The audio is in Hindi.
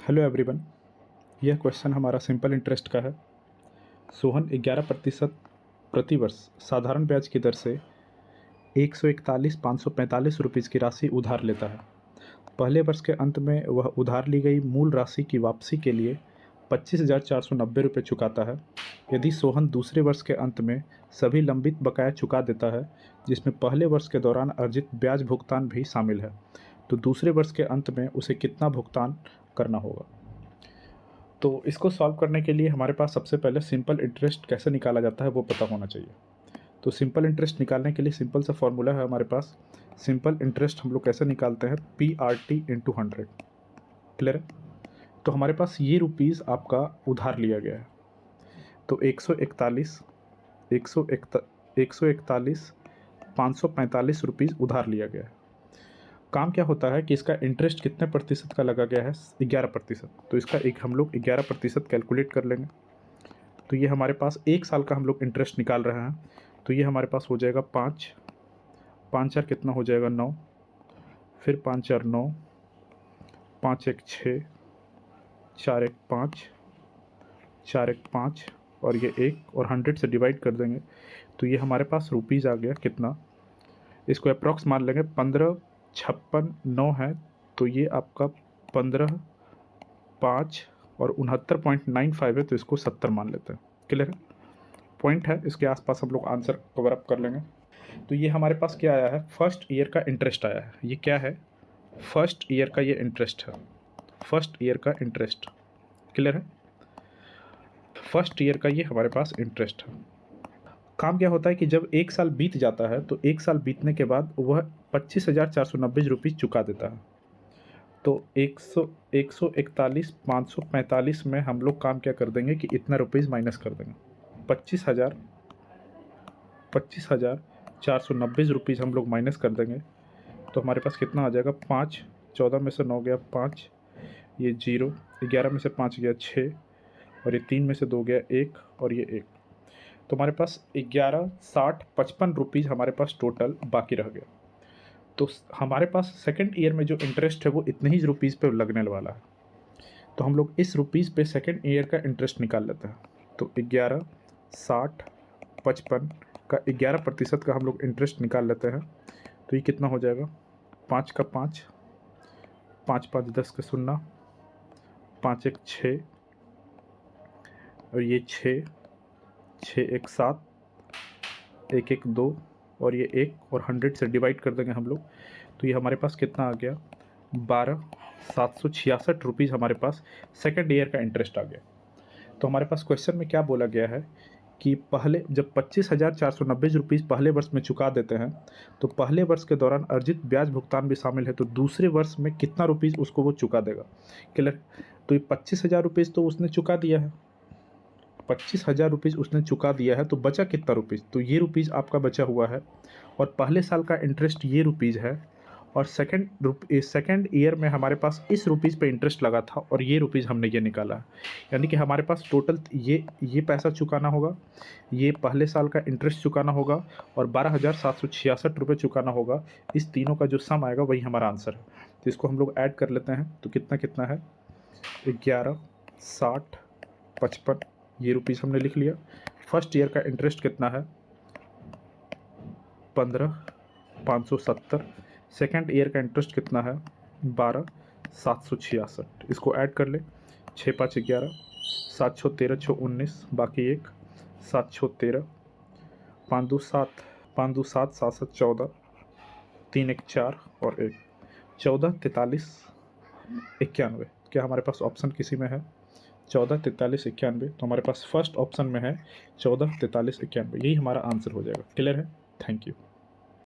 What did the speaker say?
हेलो एवरीवन, यह क्वेश्चन हमारा सिंपल इंटरेस्ट का है। सोहन 11% प्रति वर्ष साधारण ब्याज की दर से 141,545 रुपीज़ की राशि उधार लेता है। पहले वर्ष के अंत में वह उधार ली गई मूल राशि की वापसी के लिए 25,490 रुपये चुकाता है। यदि सोहन दूसरे वर्ष के अंत में सभी लंबित बकाया चुका देता है, जिसमें पहले वर्ष के दौरान अर्जित ब्याज भुगतान भी शामिल है, तो दूसरे वर्ष के अंत में उसे कितना भुगतान करना होगा। तो इसको सॉल्व करने के लिए हमारे पास सबसे पहले सिंपल इंटरेस्ट कैसे निकाला जाता है वो पता होना चाहिए। तो सिंपल इंटरेस्ट निकालने के लिए सिंपल सा फॉर्मूला है हमारे पास। सिंपल इंटरेस्ट हम लोग कैसे निकालते हैं, PRT इंटू 100। क्लियर है? तो हमारे पास ये रुपीज़ आपका उधार लिया गया है, तो 141,545 रुपीज़ उधार लिया गया है। काम क्या होता है कि इसका इंटरेस्ट कितने प्रतिशत का लगा गया है, 11%। तो इसका एक हम लोग 11% कैलकुलेट कर लेंगे। तो ये हमारे पास 1 साल का हम लोग इंटरेस्ट निकाल रहे हैं। तो ये हमारे पास हो जाएगा 5 4 कितना हो जाएगा 9, फिर 5 4 9, 5 1 6, 4 1 5, 4 1 5 और ये 1 और 100 से डिवाइड कर देंगे। तो ये हमारे पास रुपीज़ आ गया कितना, इसको अप्रॉक्स मान लेंगे 15,56,9 है। तो ये आपका 15 5 और 69.95 है, तो इसको 70 मान लेते हैं। क्लियर है? पॉइंट है, इसके आसपास हम लोग आंसर कवर अप कर लेंगे। तो ये हमारे पास क्या आया है, फर्स्ट ईयर का इंटरेस्ट आया है। ये क्या है, फर्स्ट ईयर का ये इंटरेस्ट है, फर्स्ट ईयर का इंटरेस्ट। क्लियर है? फर्स्ट ईयर का ये हमारे पास इंटरेस्ट है। काम क्या होता है कि जब 1 साल बीत जाता है तो 1 साल बीतने के बाद वह 25,490 रुपीज़ चुका देता है। तो 141,545 में हम लोग काम क्या कर देंगे कि इतना रुपीज़ माइनस कर देंगे। 25,490 रुपीज़ हम लोग माइनस कर देंगे। तो हमारे पास कितना आ जाएगा, 5, 14 में से 9 गया 5, ये 0, 11 में से 5 गया 6 और ये 3 में से 2 गया 1 और ये 1। तो हमारे पास 11, 60, 55 रुपीज़ हमारे पास टोटल बाकी रह गया। तो हमारे पास सेकंड ईयर में जो इंटरेस्ट है वो इतने ही रुपीज़ पे लगने वाला है। तो हम लोग इस रुपीज़ पे सेकंड ईयर का इंटरेस्ट निकाल लेते हैं। तो 11, 60, 55 का 11% का हम लोग इंटरेस्ट निकाल लेते हैं। तो ये कितना हो जाएगा, 5 का 5, 5 5 10 का 0, 5 1 6 और ये 6, 6 1 7, 1 1 2 और ये 1 और 100 से डिवाइड कर देंगे हम लोग। तो ये हमारे पास कितना आ गया, 12,766 रुपीज़ हमारे पास सेकंड ईयर का इंटरेस्ट आ गया। तो हमारे पास क्वेश्चन में क्या बोला गया है कि पहले जब 25,490 रुपीज़ पहले वर्ष में चुका देते हैं तो पहले वर्ष के दौरान अर्जित ब्याज भुगतान भी शामिल है, तो दूसरे वर्ष में कितना रुपीज़ उसको वो चुका देगा। क्लियर? तो ये 25,000 रुपीज़ तो उसने चुका दिया है, 25,000 रुपीज़ उसने चुका दिया है, तो बचा कितना रुपीज़, तो ये रुपीज़ आपका बचा हुआ है। और पहले साल का इंटरेस्ट ये रुपीज़ है और सेकंड ईयर में हमारे पास इस रुपीज़ पे इंटरेस्ट लगा था और ये रुपीज़ हमने ये निकाला है। यानी कि हमारे पास टोटल ये पैसा चुकाना होगा, ये पहले साल का इंटरेस्ट चुकाना होगा और 12,766 रुपये चुकाना होगा। इस तीनों का जो सम आएगा वही हमारा आंसर है। तो इसको हम लोग ऐड कर लेते हैं। तो कितना कितना है, 11, 60, 55, ये रुपीज़ हमने लिख लिया। फर्स्ट ईयर का इंटरेस्ट कितना है, 15,570। सेकेंड ईयर का इंटरेस्ट कितना है, 12,766। इसको ऐड कर ले, 6 5 11, 7 6 13 6 19, बाकी 1, 7 6 13, 5 2 7, 5 2 7, 7 7 14, 3 1 4 और 1, 14 43 91। क्या हमारे पास ऑप्शन किसी में है, 14 43 91? तो हमारे पास फर्स्ट ऑप्शन में है 14 43 91, यही हमारा आंसर हो जाएगा। क्लियर है? Thank you.